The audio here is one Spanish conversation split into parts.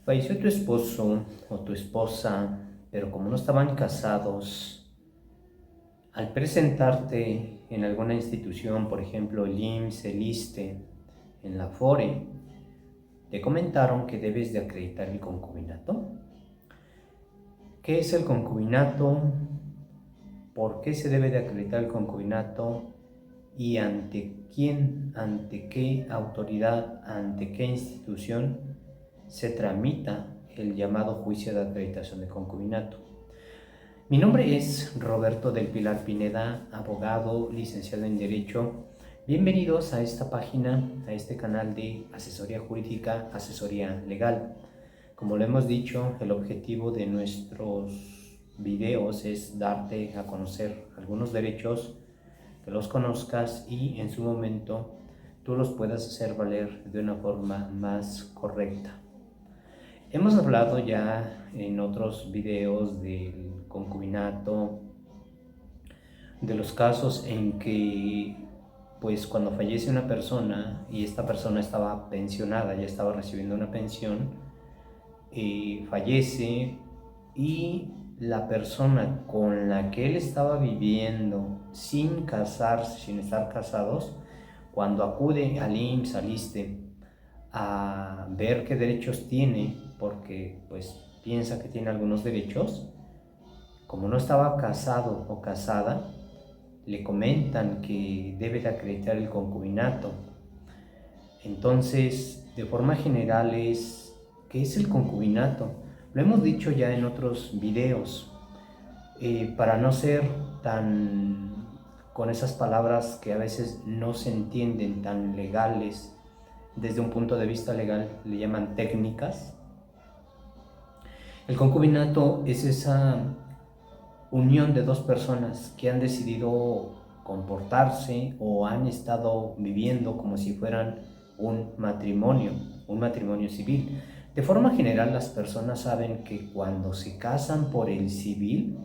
Falleció tu esposo o tu esposa, pero como no estaban casados, al presentarte en alguna institución, por ejemplo el IMSS, el ISSSTE, en la FORE, te comentaron que debes de acreditar el concubinato. ¿Qué es el concubinato? ¿Por qué se debe de acreditar el concubinato? ¿Y ante quién, ante qué autoridad, ante qué institución se tramita el llamado juicio de acreditación de concubinato? Mi nombre es Roberto del Pilar Pineda, abogado, licenciado en Derecho. Bienvenidos a esta página, a este canal de asesoría jurídica, asesoría legal. Como lo hemos dicho, el objetivo de nuestros videos es darte a conocer algunos derechos, que los conozcas y en su momento tú los puedas hacer valer de una forma más correcta. Hemos hablado ya en otros videos del concubinato, de los casos en que pues cuando fallece una persona y esta persona estaba pensionada, ya estaba recibiendo una pensión, fallece y la persona con la que él estaba viviendo sin casarse, sin estar casados, cuando acude al IMSS, al ISSSTE, a ver qué derechos tiene, porque pues piensa que tiene algunos derechos, como no estaba casado o casada, le comentan que debe de acreditar el concubinato. Entonces, de forma general ¿qué es el concubinato? Lo hemos dicho ya en otros videos, para no ser tan con esas palabras que a veces no se entienden, tan legales, desde un punto de vista legal le llaman técnicas. El concubinato es esa unión de dos personas que han decidido comportarse o han estado viviendo como si fueran un matrimonio civil. De forma general, las personas saben que cuando se casan por el civil,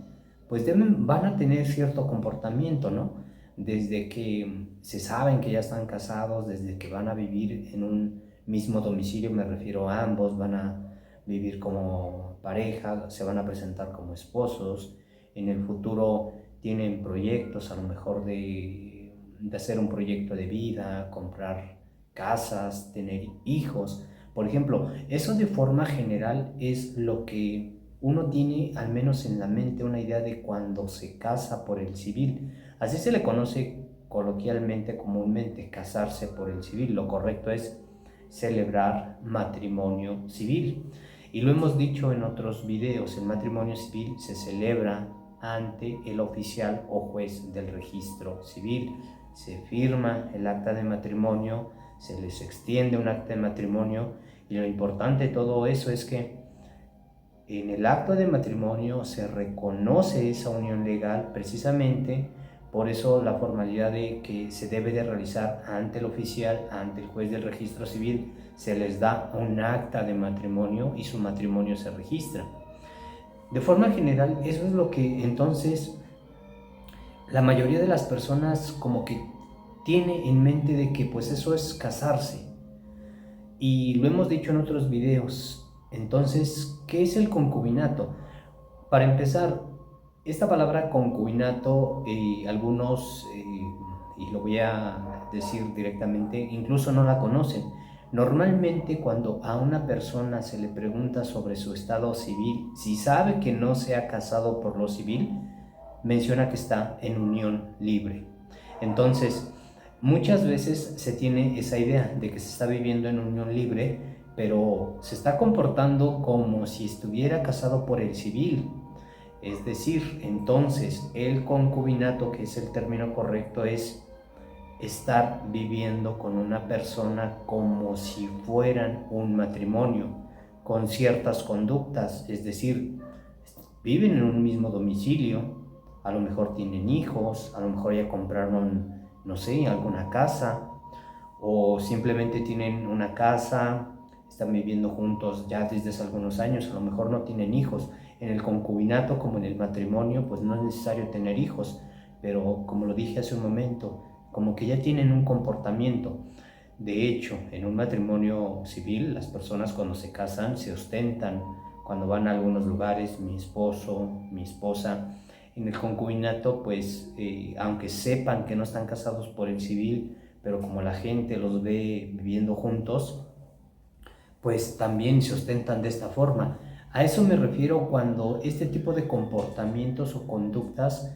pues van a tener cierto comportamiento, ¿no? Desde que se saben que ya están casados, desde que van a vivir en un mismo domicilio, me refiero a ambos, van a vivir como pareja, se van a presentar como esposos, en el futuro tienen proyectos a lo mejor de hacer un proyecto de vida, comprar casas, tener hijos. Por ejemplo, eso de forma general es lo que uno tiene al menos en la mente una idea de cuando se casa por el civil. Así se le conoce coloquialmente, comúnmente, casarse por el civil. Lo correcto es celebrar matrimonio civil. Y lo hemos dicho en otros videos, el matrimonio civil se celebra ante el oficial o juez del registro civil. Se firma el acta de matrimonio, se les extiende un acta de matrimonio y lo importante de todo eso es que en el acto de matrimonio se reconoce esa unión legal, precisamente por eso la formalidad de que se debe de realizar ante el oficial, ante el juez del registro civil, se les da un acta de matrimonio y su matrimonio se registra. De forma general, eso es lo que entonces la mayoría de las personas como que tiene en mente de que pues eso es casarse. Y lo hemos dicho en otros videos. Entonces, ¿qué es el concubinato? Para empezar, esta palabra concubinato, algunos, y lo voy a decir directamente, incluso no la conocen. Normalmente cuando a una persona se le pregunta sobre su estado civil, si sabe que no se ha casado por lo civil, menciona que está en unión libre. Entonces, muchas veces se tiene esa idea de que se está viviendo en unión libre, pero se está comportando como si estuviera casado por el civil. Es decir, entonces el concubinato, que es el término correcto, es estar viviendo con una persona como si fueran un matrimonio, con ciertas conductas, es decir, viven en un mismo domicilio, a lo mejor tienen hijos, a lo mejor ya compraron, no sé, alguna casa, o simplemente tienen una casa, están viviendo juntos ya desde hace algunos años, a lo mejor no tienen hijos. En el concubinato, como en el matrimonio, pues no es necesario tener hijos, pero como lo dije hace un momento, como que ya tienen un comportamiento. De hecho, en un matrimonio civil, las personas cuando se casan se ostentan, cuando van a algunos lugares, mi esposo, mi esposa. En el concubinato, pues, aunque sepan que no están casados por el civil, pero como la gente los ve viviendo juntos, pues también se ostentan de esta forma. A eso me refiero cuando este tipo de comportamientos o conductas,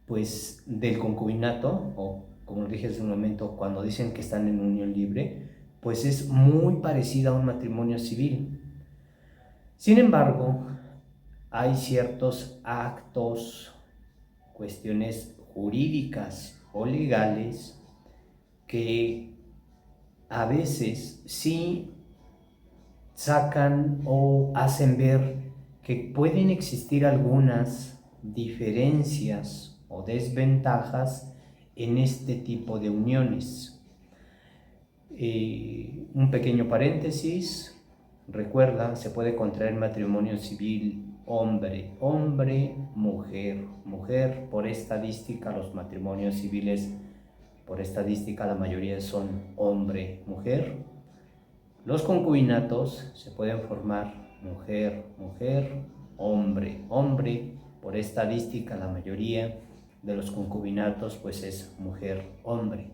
pues, del concubinato, o como dije hace un momento, cuando dicen que están en unión libre, pues es muy parecida a un matrimonio civil. Sin embargo, hay ciertos actos, cuestiones jurídicas o legales que a veces sí sacan o hacen ver que pueden existir algunas diferencias o desventajas en este tipo de uniones. Un pequeño paréntesis, recuerda, se puede contraer matrimonio civil hombre, hombre, mujer, mujer. Por estadística, los matrimonios civiles, por estadística, la mayoría son hombre, mujer. Los concubinatos se pueden formar mujer, mujer, hombre, hombre. Por estadística, la mayoría de los concubinatos pues es mujer, hombre.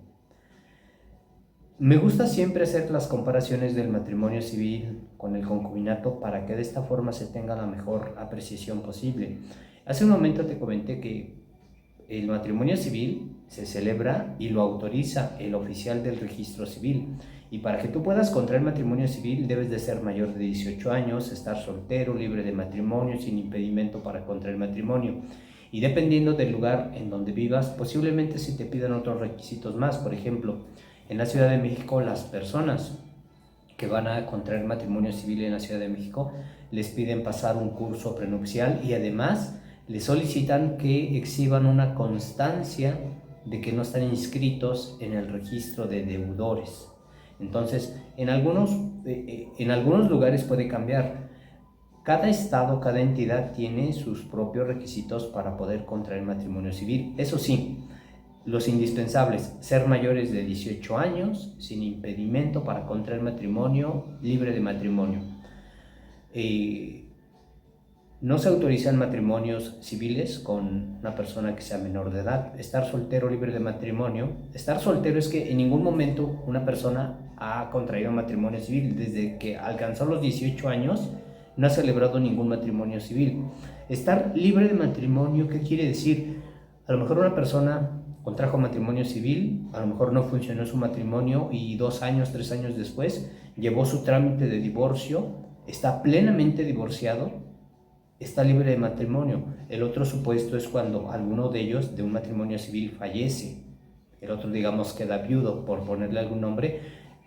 Me gusta siempre hacer las comparaciones del matrimonio civil con el concubinato para que de esta forma se tenga la mejor apreciación posible. Hace un momento te comenté que el matrimonio civil se celebra y lo autoriza el oficial del registro civil. Y para que tú puedas contraer matrimonio civil debes de ser mayor de 18 años, estar soltero, libre de matrimonio, sin impedimento para contraer matrimonio. Y dependiendo del lugar en donde vivas, posiblemente se te pidan otros requisitos más. Por ejemplo, en la Ciudad de México, las personas que van a contraer matrimonio civil en la Ciudad de México les piden pasar un curso prenupcial y además les solicitan que exhiban una constancia de que no están inscritos en el registro de deudores. Entonces, en algunos lugares puede cambiar. Cada estado, cada entidad tiene sus propios requisitos para poder contraer matrimonio civil. Eso sí, los indispensables: ser mayores de 18 años, sin impedimento para contraer matrimonio, libre de matrimonio. No se autorizan matrimonios civiles con una persona que sea menor de edad. Estar soltero, libre de matrimonio. Estar soltero es que en ningún momento una persona ha contraído matrimonio civil. Desde que alcanzó los 18 años no ha celebrado ningún matrimonio civil. Estar libre de matrimonio, ¿qué quiere decir? A lo mejor una persona contrajo matrimonio civil, a lo mejor no funcionó su matrimonio y 2 años, 3 años después llevó su trámite de divorcio, está plenamente divorciado, está libre de matrimonio. El otro supuesto es cuando alguno de ellos de un matrimonio civil fallece, el otro, digamos, queda viudo, por ponerle algún nombre.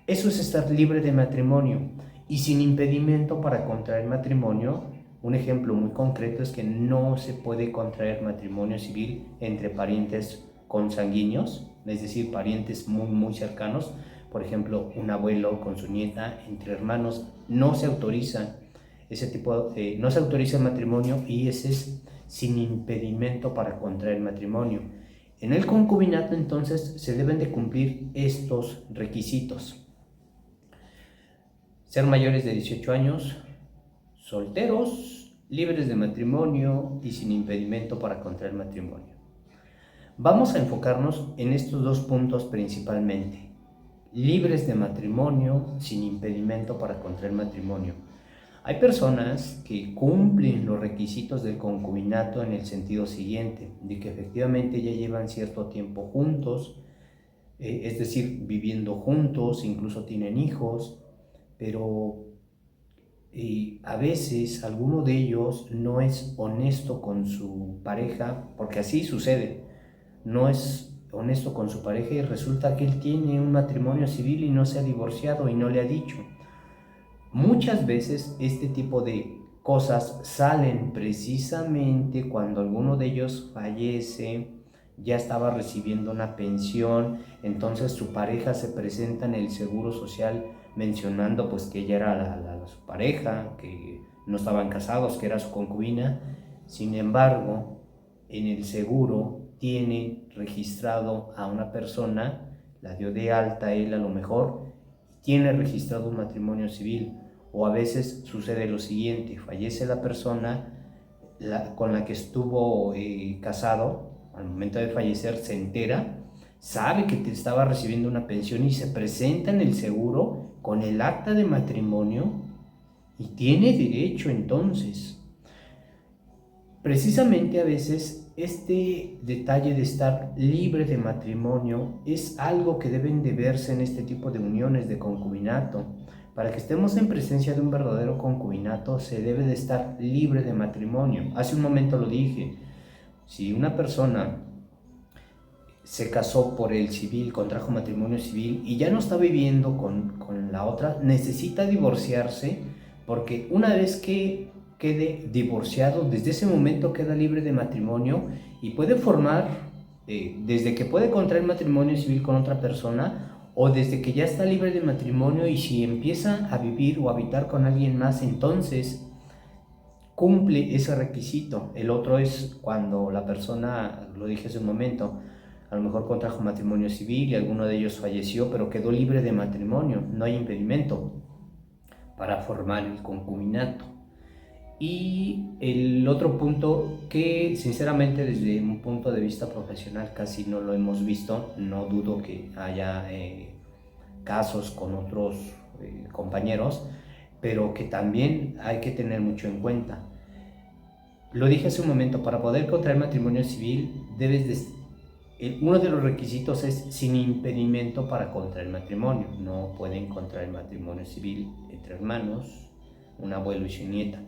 Eso es estar libre de matrimonio y sin impedimento para contraer matrimonio. Un ejemplo muy concreto es que no se puede contraer matrimonio civil entre parientes consanguíneos, es decir, parientes muy, muy cercanos. Por ejemplo, un abuelo con su nieta, entre hermanos, no se autoriza ese tipo, no se autoriza el matrimonio, y ese es sin impedimento para contraer matrimonio. En el concubinato, entonces, se deben de cumplir estos requisitos: ser mayores de 18 años, solteros, libres de matrimonio y sin impedimento para contraer matrimonio. Vamos a enfocarnos en estos dos puntos principalmente: libres de matrimonio, sin impedimento para contraer matrimonio. Hay personas que cumplen los requisitos del concubinato en el sentido siguiente, de que efectivamente ya llevan cierto tiempo juntos, es decir, viviendo juntos, incluso tienen hijos, pero a veces alguno de ellos no es honesto con su pareja, porque así sucede, no es honesto con su pareja y resulta que él tiene un matrimonio civil y no se ha divorciado y no le ha dicho. Muchas veces este tipo de cosas salen precisamente cuando alguno de ellos fallece, ya estaba recibiendo una pensión, entonces su pareja se presenta en el seguro social mencionando pues que ella era su pareja, que no estaban casados, que era su concubina. Sin embargo, en el seguro tiene registrado a una persona, la dio de alta él a lo mejor, tiene registrado un matrimonio civil. O a veces sucede lo siguiente: fallece la persona con la que estuvo casado. Al momento de fallecer se entera, sabe que estaba recibiendo una pensión y se presenta en el seguro con el acta de matrimonio y tiene derecho. Entonces, precisamente a veces este detalle de estar libre de matrimonio es algo que deben de verse en este tipo de uniones de concubinato. Para que estemos en presencia de un verdadero concubinato se debe de estar libre de matrimonio. Hace un momento lo dije: si una persona se casó por el civil, contrajo matrimonio civil y ya no está viviendo con la otra, necesita divorciarse, porque una vez que quede divorciado, desde ese momento queda libre de matrimonio y puede formar, desde que puede contraer matrimonio civil con otra persona, o desde que ya está libre de matrimonio, y si empieza a vivir o habitar con alguien más, entonces cumple ese requisito. El otro es cuando la persona, lo dije hace un momento, a lo mejor contrajo matrimonio civil y alguno de ellos falleció, pero quedó libre de matrimonio, no hay impedimento para formar el concubinato. Y el otro punto, que sinceramente desde un punto de vista profesional casi no lo hemos visto, no dudo que haya casos con otros compañeros, pero que también hay que tener mucho en cuenta. Lo dije hace un momento: para poder contraer matrimonio civil uno de los requisitos es sin impedimento para contraer matrimonio. No pueden contraer matrimonio civil entre hermanos, un abuelo y su nieta.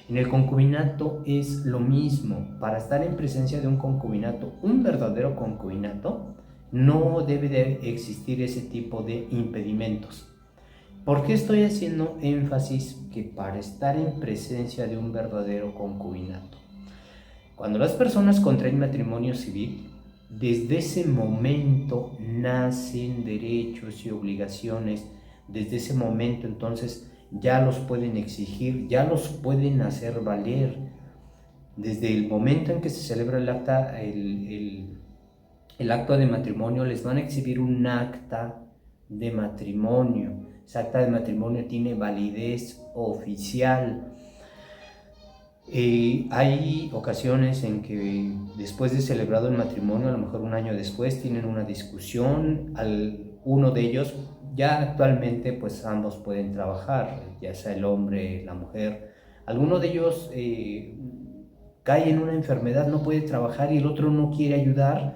En el concubinato es lo mismo. Para estar en presencia de un concubinato, un verdadero concubinato, no debe de existir ese tipo de impedimentos. ¿Por qué estoy haciendo énfasis que para estar en presencia de un verdadero concubinato? Cuando las personas contraen matrimonio civil, desde ese momento nacen derechos y obligaciones. Desde ese momento entonces ya los pueden exigir, ya los pueden hacer valer. Desde el momento en que se celebra el acto de matrimonio, les van a exhibir un acta de matrimonio. Esa acta de matrimonio tiene validez oficial. Hay ocasiones en que después de celebrado el matrimonio, a lo mejor un año después, tienen una discusión. Uno de ellos, ya actualmente pues ambos pueden trabajar, ya sea el hombre, la mujer. Alguno de ellos cae en una enfermedad, no puede trabajar y el otro no quiere ayudar.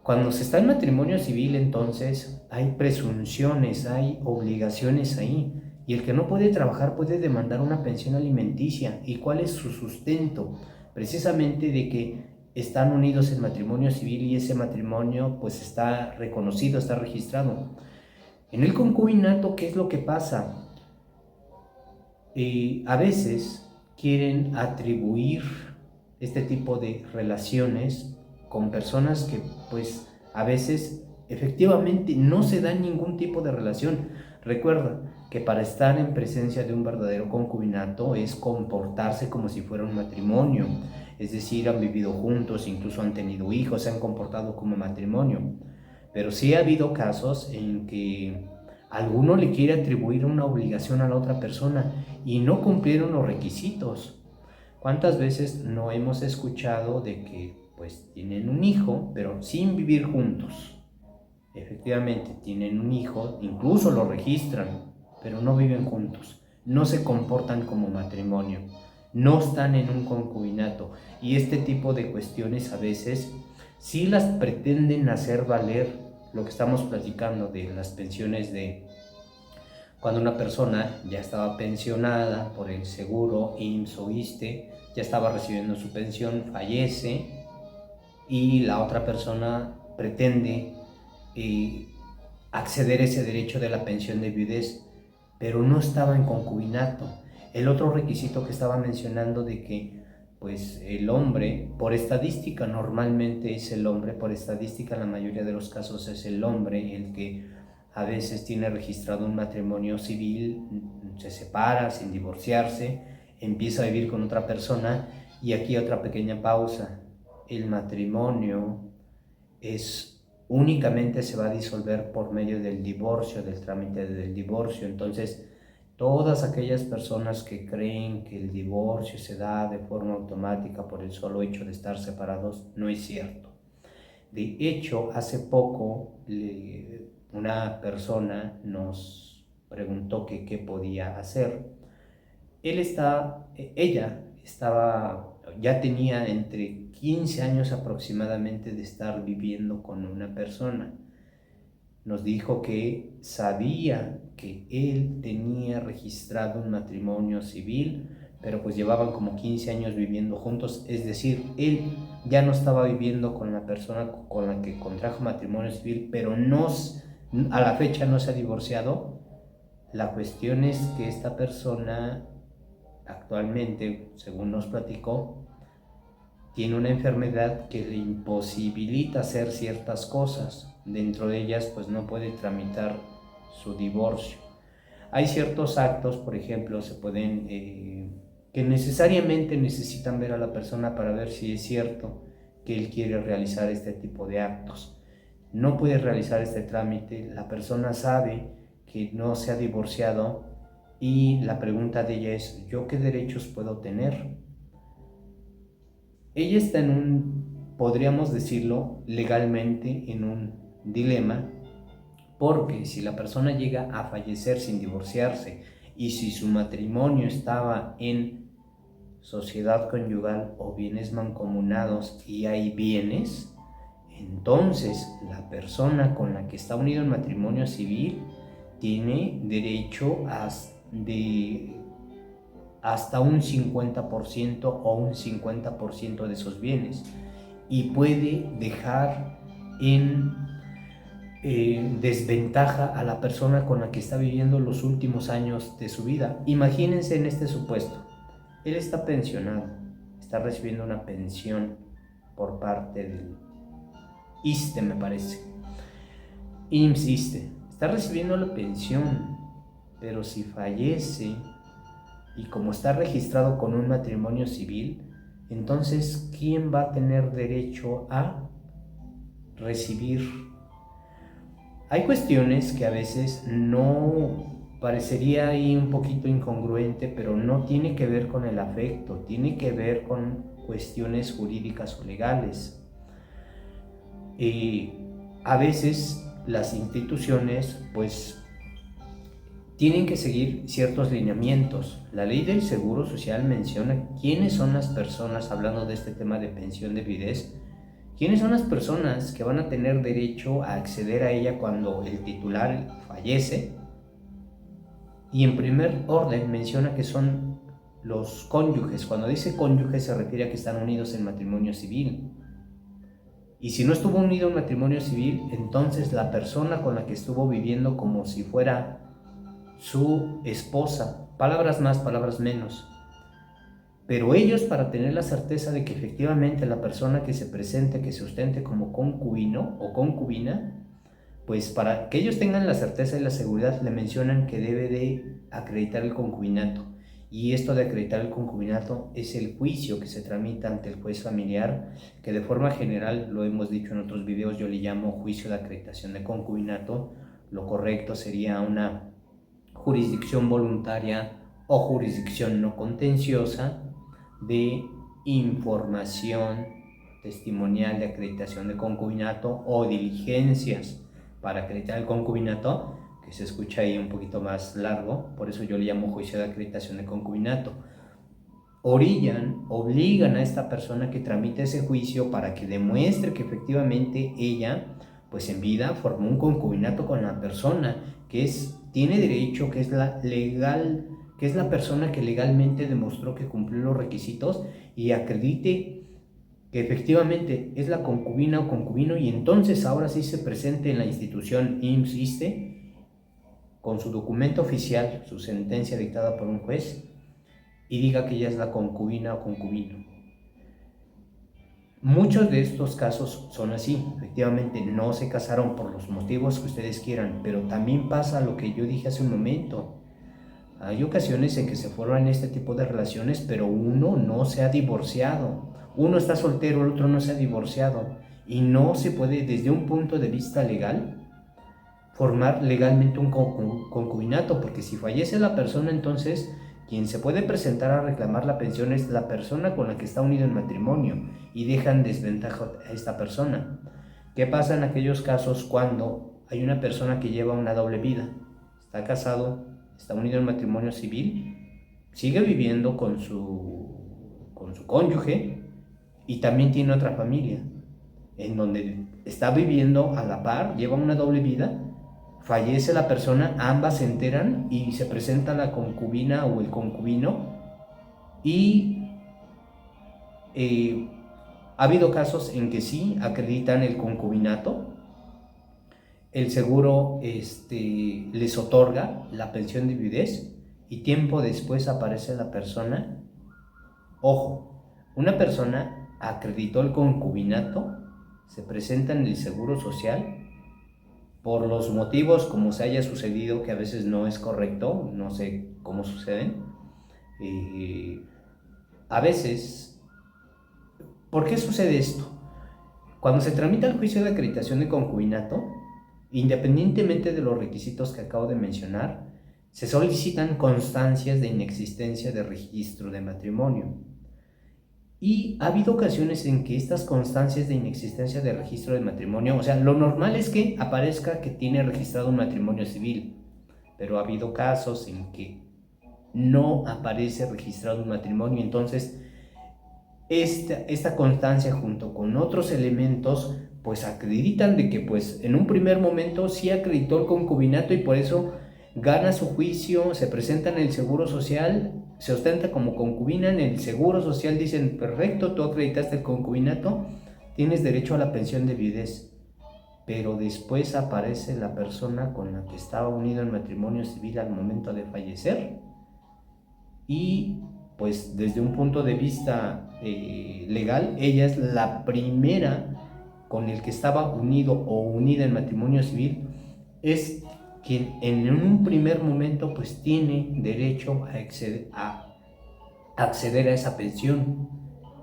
Cuando se está en matrimonio civil, entonces hay presunciones, hay obligaciones ahí. Y el que no puede trabajar puede demandar una pensión alimenticia. ¿Y cuál es su sustento? Precisamente de que están unidos en matrimonio civil y ese matrimonio pues está reconocido, está registrado. En el concubinato, ¿qué es lo que pasa? A veces quieren atribuir este tipo de relaciones con personas que pues a veces efectivamente no se da ningún tipo de relación. Recuerda que para estar en presencia de un verdadero concubinato es comportarse como si fuera un matrimonio, es decir, han vivido juntos, incluso han tenido hijos, se han comportado como matrimonio. Pero sí ha habido casos en que alguno le quiere atribuir una obligación a la otra persona y no cumplieron los requisitos. ¿Cuántas veces no hemos escuchado de que pues tienen un hijo, pero sin vivir juntos? Efectivamente, tienen un hijo, incluso lo registran, pero no viven juntos, no se comportan como matrimonio, no están en un concubinato. Y este tipo de cuestiones a veces sí las pretenden hacer valer. Lo que estamos platicando de las pensiones, de cuando una persona ya estaba pensionada por el seguro IMSS o ISSSTE, ya estaba recibiendo su pensión, fallece y la otra persona pretende acceder a ese derecho de la pensión de viudez, pero no estaba en concubinato. El otro requisito que estaba mencionando de que pues el hombre, por estadística normalmente es el hombre, por estadística en la mayoría de los casos es el hombre el que a veces tiene registrado un matrimonio civil, se separa sin divorciarse, empieza a vivir con otra persona. Y aquí otra pequeña pausa: el matrimonio es únicamente se va a disolver por medio del divorcio, del trámite del divorcio. Entonces, todas aquellas personas que creen que el divorcio se da de forma automática por el solo hecho de estar separados, no es cierto. De hecho, hace poco una persona nos preguntó que qué podía hacer. Ella estaba, ya tenía entre 15 años aproximadamente de estar viviendo con una persona. Nos dijo que sabía que él tenía registrado un matrimonio civil, pero pues llevaban como 15 años viviendo juntos, es decir, él ya no estaba viviendo con la persona con la que contrajo matrimonio civil, pero a la fecha no se ha divorciado. La cuestión es que esta persona actualmente, según nos platicó, tiene una enfermedad que le imposibilita hacer ciertas cosas. Dentro de ellas, pues no puede tramitar su divorcio. Hay ciertos actos, por ejemplo, que necesariamente necesitan ver a la persona para ver si es cierto que él quiere realizar este tipo de actos. No puede realizar este trámite, la persona sabe que no se ha divorciado y la pregunta de ella es: ¿yo qué derechos puedo tener? Ella está podríamos decirlo legalmente, en un dilema, porque si la persona llega a fallecer sin divorciarse y si su matrimonio estaba en sociedad conyugal o bienes mancomunados y hay bienes, entonces la persona con la que está unido en matrimonio civil tiene derecho hasta un 50% o un 50% de esos bienes, y puede dejar en desventaja a la persona con la que está viviendo los últimos años de su vida. Imagínense en este supuesto: él está pensionado, está recibiendo una pensión por parte del ISSSTE, me parece, IMSS-ISSSTE, está recibiendo la pensión, pero si fallece y como está registrado con un matrimonio civil, entonces ¿quién va a tener derecho a recibir? Hay cuestiones que a veces no parecería ahí un poquito incongruente, pero no tiene que ver con el afecto, tiene que ver con cuestiones jurídicas o legales. A veces las instituciones pues tienen que seguir ciertos lineamientos. La ley del Seguro Social menciona quiénes son las personas, hablando de este tema de pensión de viudez, quiénes son las personas que van a tener derecho a acceder a ella cuando el titular fallece. Y en primer orden menciona que son los cónyuges. Cuando dice cónyuge se refiere a que están unidos en matrimonio civil. Y si no estuvo unido en matrimonio civil, entonces la persona con la que estuvo viviendo como si fuera su esposa, palabras más, palabras menos. Pero ellos, para tener la certeza de que efectivamente la persona que se presente, que se ostente como concubino o concubina, pues para que ellos tengan la certeza y la seguridad, le mencionan que debe de acreditar el concubinato. Y esto de acreditar el concubinato es el juicio que se tramita ante el juez familiar, que de forma general, lo hemos dicho en otros videos, yo le llamo juicio de acreditación de concubinato. Lo correcto sería una jurisdicción voluntaria o jurisdicción no contenciosa de información testimonial de acreditación de concubinato o diligencias para acreditar el concubinato, que se escucha ahí un poquito más largo, por eso yo le llamo juicio de acreditación de concubinato. Obligan a esta persona que tramite ese juicio para que demuestre que efectivamente ella, pues en vida, formó un concubinato con la persona que tiene derecho, que es la persona que legalmente demostró que cumplió los requisitos, y acredite que efectivamente es la concubina o concubino, y entonces ahora sí se presente en la institución IMSS-ISSSTE con su documento oficial, su sentencia dictada por un juez, y diga que ella es la concubina o concubino. Muchos de estos casos son así, efectivamente no se casaron por los motivos que ustedes quieran, pero también pasa lo que yo dije hace un momento. Hay ocasiones en que se forman este tipo de relaciones, pero uno no se ha divorciado. Uno está soltero, el otro no se ha divorciado. y no se puede desde un punto de vista legal formar legalmente un concubinato, porque si fallece la persona, entonces quien se puede presentar a reclamar la pensión es la persona con la que está unido en matrimonio y dejan desventaja a esta persona. ¿Qué pasa en aquellos casos cuando hay una persona que lleva una doble vida? Está casado, está unido en matrimonio civil, sigue viviendo con su cónyuge y también tiene otra familia, en donde está viviendo a la par, lleva una doble vida. Fallece la persona, ambas se enteran y se presenta la concubina o el concubino y ha habido casos en que sí acreditan el concubinato, el seguro les otorga la pensión de viudez y tiempo después aparece la persona. Ojo, una persona acreditó el concubinato, se presenta en el seguro social por los motivos como se haya sucedido, que a veces no es correcto, no sé cómo suceden. A veces, ¿por qué sucede esto? Cuando se tramita el juicio de acreditación de concubinato, independientemente de los requisitos que acabo de mencionar, se solicitan constancias de inexistencia de registro de matrimonio. Y ha habido ocasiones en que estas constancias de inexistencia de registro de matrimonio, o sea, lo normal es que aparezca que tiene registrado un matrimonio civil, pero ha habido casos en que no aparece registrado un matrimonio. Entonces, esta constancia junto con otros elementos, pues acreditan de que pues en un primer momento sí acreditó el concubinato y por eso gana su juicio, se presenta en el Seguro Social, se ostenta como concubina, en el Seguro Social dicen, perfecto, tú acreditaste el concubinato, tienes derecho a la pensión de viudez, pero después aparece la persona con la que estaba unido en matrimonio civil al momento de fallecer y pues desde un punto de vista legal, ella es la primera con el que estaba unido o unida en matrimonio civil, es quien en un primer momento pues tiene derecho a acceder a esa pensión.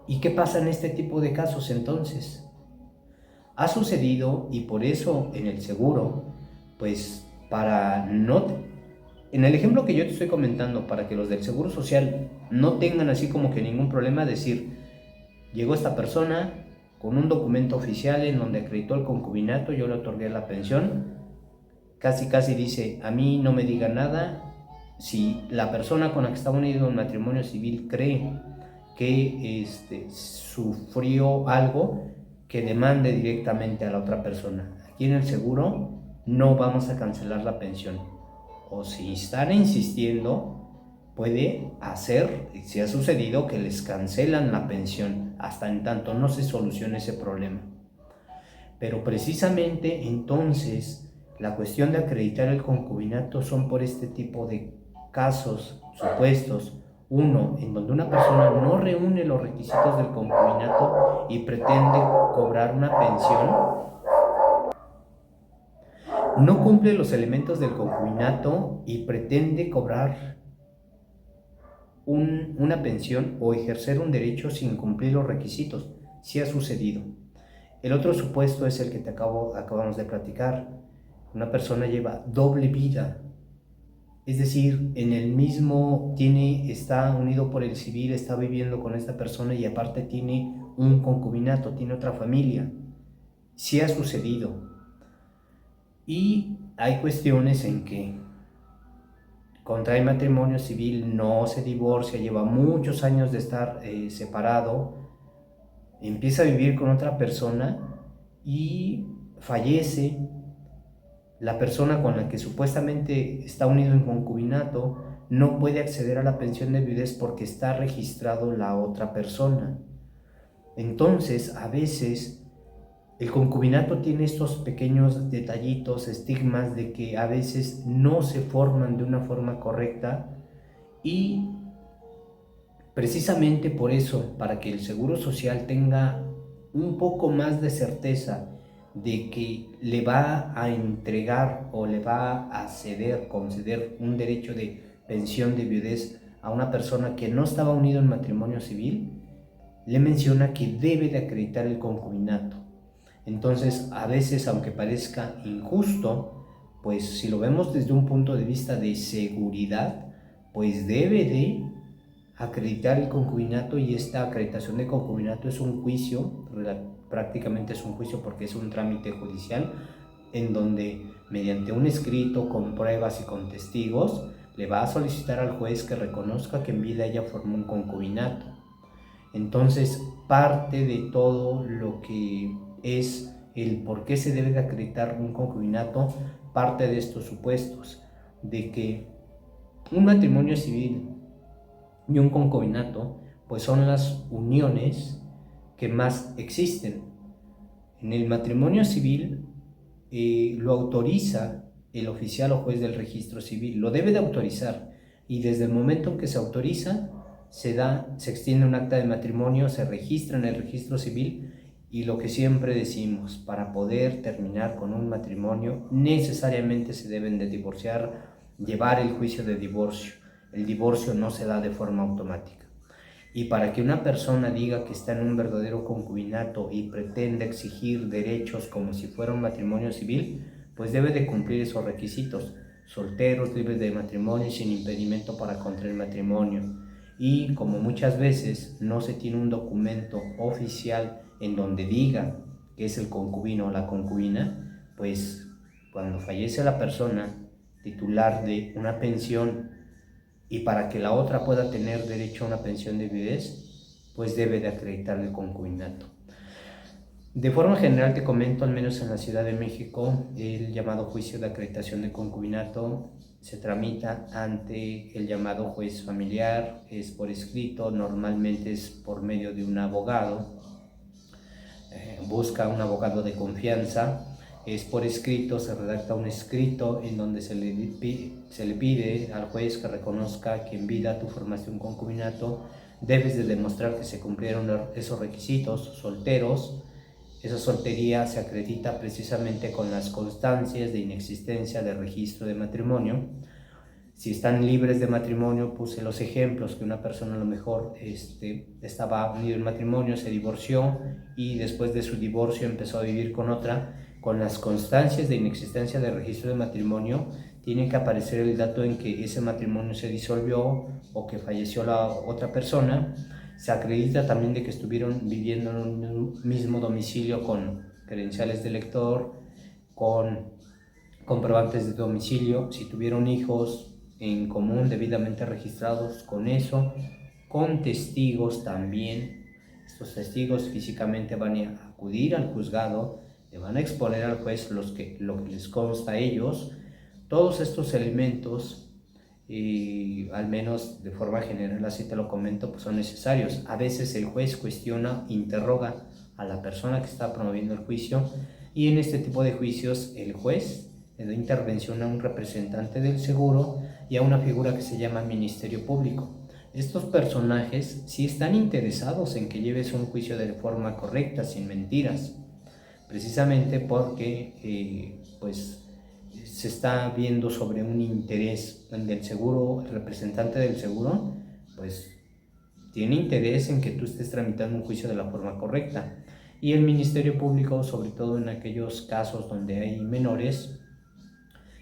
¿Y qué pasa en este tipo de casos entonces? Ha sucedido y por eso en el seguro, pues para no... En el ejemplo que yo te estoy comentando, para que los del Seguro Social no tengan así como que ningún problema, decir, llegó esta persona con un documento oficial en donde acreditó el concubinato, yo le otorgué la pensión, casi dice, a mí no me diga nada, si la persona con la que está unido en matrimonio civil cree que sufrió algo, que demande directamente a la otra persona. Aquí en el seguro no vamos a cancelar la pensión. O si están insistiendo, puede hacer, si ha sucedido, que les cancelan la pensión hasta en tanto no se solucione ese problema. Pero precisamente entonces la cuestión de acreditar el concubinato son por este tipo de casos supuestos. Uno, en donde una persona no reúne los requisitos del concubinato y pretende cobrar una pensión, no cumple los elementos del concubinato y pretende cobrar una pensión o ejercer un derecho sin cumplir los requisitos. Sí ha sucedido. El otro supuesto es el que acabamos de platicar. Una persona lleva doble vida, es decir, en el mismo está unido por el civil, está viviendo con esta persona y aparte tiene un concubinato, tiene otra familia. Sí ha sucedido. Y hay cuestiones en que contrae matrimonio civil, no se divorcia, lleva muchos años de estar separado, empieza a vivir con otra persona y fallece. La persona con la que supuestamente está unido en concubinato no puede acceder a la pensión de viudez porque está registrado la otra persona. Entonces, a veces, el concubinato tiene estos pequeños detallitos, estigmas de que a veces no se forman de una forma correcta y precisamente por eso, para que el Seguro Social tenga un poco más de certeza de que le va a entregar o le va a conceder un derecho de pensión de viudez a una persona que no estaba unido en matrimonio civil, le menciona que debe de acreditar el concubinato. Entonces, a veces, aunque parezca injusto, pues si lo vemos desde un punto de vista de seguridad, pues debe de acreditar el concubinato, y esta acreditación de concubinato es un juicio, prácticamente es un juicio porque es un trámite judicial en donde mediante un escrito con pruebas y con testigos le va a solicitar al juez que reconozca que en vida ella formó un concubinato. Entonces, parte de todo lo que es el por qué se debe de acreditar un concubinato parte de estos supuestos, de que un matrimonio civil y un concubinato pues son las uniones que más existen. En el matrimonio civil lo autoriza el oficial o juez del registro civil, lo debe de autorizar, y desde el momento en que se autoriza se extiende un acta de matrimonio, se registra en el registro civil. Y lo que siempre decimos, para poder terminar con un matrimonio necesariamente se deben de divorciar, llevar el juicio de divorcio. El divorcio no se da de forma automática. Y para que una persona diga que está en un verdadero concubinato y pretenda exigir derechos como si fuera un matrimonio civil, pues debe de cumplir esos requisitos: solteros, libres de matrimonio y sin impedimento para contraer matrimonio. Y como muchas veces no se tiene un documento oficial en donde diga que es el concubino o la concubina, pues cuando fallece la persona titular de una pensión, y para que la otra pueda tener derecho a una pensión de viudez, pues debe de acreditar el concubinato. De forma general te comento, al menos en la Ciudad de México, el llamado juicio de acreditación de concubinato se tramita ante el llamado juez familiar, es por escrito, normalmente es por medio de un abogado, busca un abogado de confianza, es por escrito, se redacta un escrito en donde se le pide al juez que reconozca que en vida tú formaste un concubinato, debes de demostrar que se cumplieron esos requisitos, solteros. Esa soltería se acredita precisamente con las constancias de inexistencia de registro de matrimonio. Si están libres de matrimonio, puse los ejemplos que una persona a lo mejor estaba unido en matrimonio, se divorció y después de su divorcio empezó a vivir con otra. Con las constancias de inexistencia de registro de matrimonio tiene que aparecer el dato en que ese matrimonio se disolvió o que falleció la otra persona. Se acredita también de que estuvieron viviendo en un mismo domicilio con credenciales de elector, con comprobantes de domicilio, si tuvieron hijos en común debidamente registrados con eso, con testigos también. Estos testigos físicamente van a acudir al juzgado, le van a exponer al juez lo que les consta a ellos. Todos estos elementos, al menos de forma general, así te lo comento, pues son necesarios. A veces el juez cuestiona, interroga a la persona que está promoviendo el juicio, y en este tipo de juicios el juez le da intervención a un representante del seguro y a una figura que se llama Ministerio Público. Estos personajes sí están interesados en que lleves un juicio de forma correcta, sin mentiras, precisamente porque pues se está viendo sobre un interés del seguro. El representante del seguro pues tiene interés en que tú estés tramitando un juicio de la forma correcta, y el Ministerio Público, sobre todo en aquellos casos donde hay menores,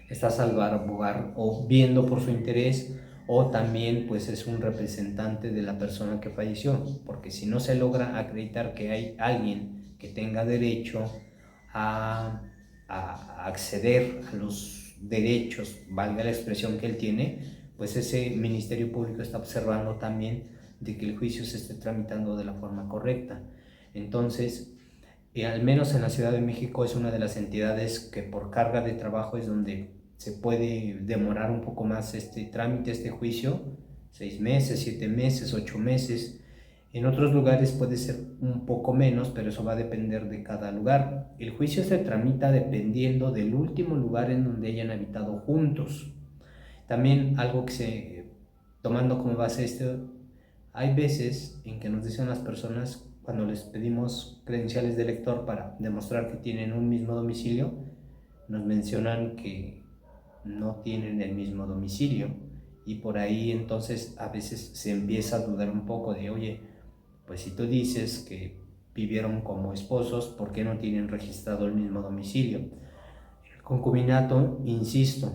está salvaguardar o viendo por su interés, o también pues es un representante de la persona que falleció, porque si no se logra acreditar que hay alguien que tenga derecho a acceder a los derechos, valga la expresión que él tiene, pues ese Ministerio Público está observando también de que el juicio se esté tramitando de la forma correcta. Entonces, al menos en la Ciudad de México es una de las entidades que por carga de trabajo es donde se puede demorar un poco más este trámite, este juicio, 6 meses, 7 meses, 8 meses. En otros lugares puede ser un poco menos, pero eso va a depender de cada lugar. El juicio se tramita dependiendo del último lugar en donde hayan habitado juntos. También algo tomando como base esto, hay veces en que nos dicen las personas, cuando les pedimos credenciales de elector para demostrar que tienen un mismo domicilio, nos mencionan que no tienen el mismo domicilio, y por ahí entonces a veces se empieza a dudar un poco de, oye, pues si tú dices que vivieron como esposos, ¿por qué no tienen registrado el mismo domicilio? El concubinato, insisto,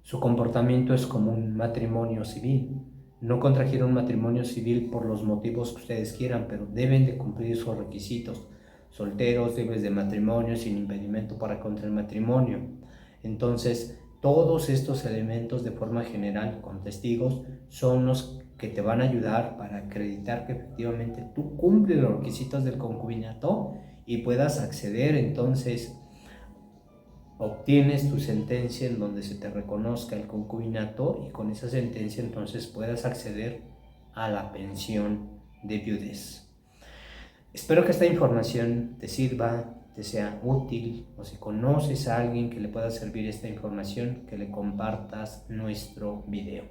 su comportamiento es como un matrimonio civil. No contrajeron matrimonio civil por los motivos que ustedes quieran, pero deben de cumplir sus requisitos. Solteros, libres de matrimonio, sin impedimento para contra el matrimonio. Entonces, todos estos elementos de forma general, con testigos, son los que te van a ayudar para acreditar que efectivamente tú cumples los requisitos del concubinato y puedas acceder. Entonces obtienes tu sentencia en donde se te reconozca el concubinato y con esa sentencia entonces puedas acceder a la pensión de viudez. Espero que esta información te sirva, te sea útil, o si conoces a alguien que le pueda servir esta información, que le compartas nuestro video.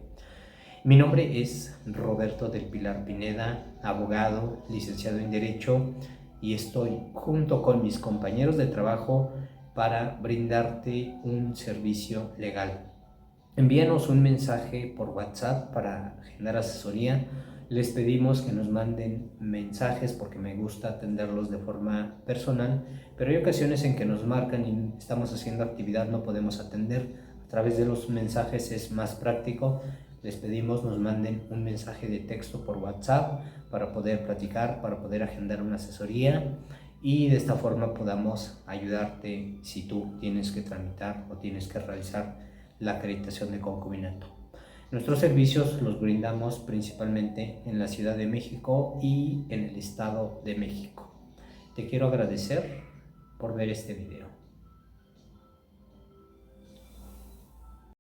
Mi nombre es Roberto del Pilar Pineda, abogado, licenciado en Derecho, y estoy junto con mis compañeros de trabajo para brindarte un servicio legal. Envíanos un mensaje por WhatsApp para agendar asesoría. Les pedimos que nos manden mensajes porque me gusta atenderlos de forma personal, pero hay ocasiones en que nos marcan y estamos haciendo actividad, no podemos atender. A través de los mensajes es más práctico. Les pedimos nos manden un mensaje de texto por WhatsApp para poder platicar, para poder agendar una asesoría y de esta forma podamos ayudarte si tú tienes que tramitar o tienes que realizar la acreditación de concubinato. Nuestros servicios los brindamos principalmente en la Ciudad de México y en el Estado de México. Te quiero agradecer por ver este video.